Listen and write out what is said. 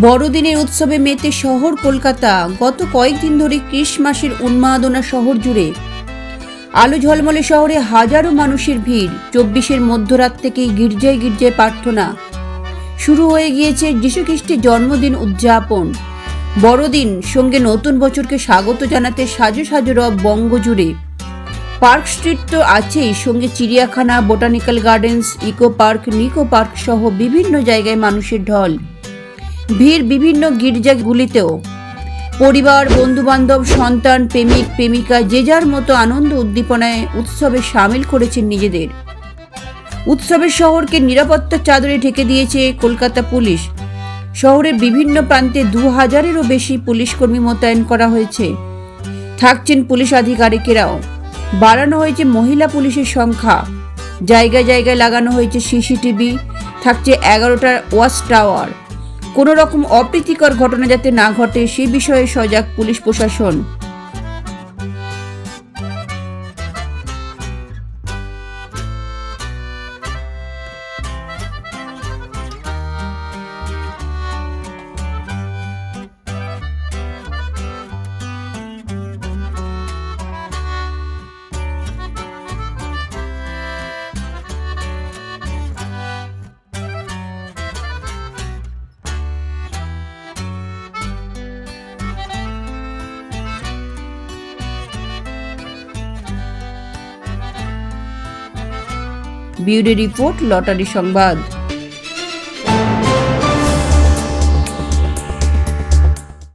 বড়দিনের উৎসবে মেতে শহর কলকাতা। গত কয়েকদিন ধরে ক্রিসমাসের উন্মাদনা শহর জুড়ে। আলো ঝলমলে শহরে হাজারো মানুষের ভিড়। 24-এর মধ্যরাত থেকেই গির্জায় গির্জায় প্রার্থনা। শুরু হয়ে গিয়েছে যীশুখ্রিস্টের জন্মদিন উদযাপন। বড়দিন সঙ্গে নতুন বছরকে স্বাগত জানাতে সাজো সাজো রব বঙ্গ জুড়ে। পার্ক স্ট্রিট তো আছেই, সঙ্গে চিড়িয়াখানা, botanical gardens, eco park, Nicco park সহ বিভিন্ন জায়গায় মানুষের ঢল। ভিড় বিভিন্ন গির্জাগুলিতেও। পরিবার, বন্ধুবান্ধব, সন্তান, প্রেমিক প্রেমিকা যে যার মতো আনন্দ উদ্দীপনায় উৎসবে সামিল করেছেন নিজেদের। উৎসবের শহরকে নিরাপত্তার চাদরে ঢেকে দিয়েছে কলকাতা পুলিশ। শহরের বিভিন্ন প্রান্তে 2000-এরও বেশি পুলিশ কর্মী মোতায়েন করা হয়েছে। থাকছেন পুলিশ আধিকারিকেরাও। বাড়ানো হয়েছে মহিলা পুলিশের সংখ্যা। জায়গায় জায়গায় লাগানো হয়েছে সিসিটিভি। থাকছে 11টা ওয়াচ টাওয়ার। কোনো রকম অপ্রীতিকর ঘটনা যাতে না ঘটে সে বিষয়ে সজাগ পুলিশ প্রশাসন। ব্যুরো রিপোর্ট, লটারি সংবাদ।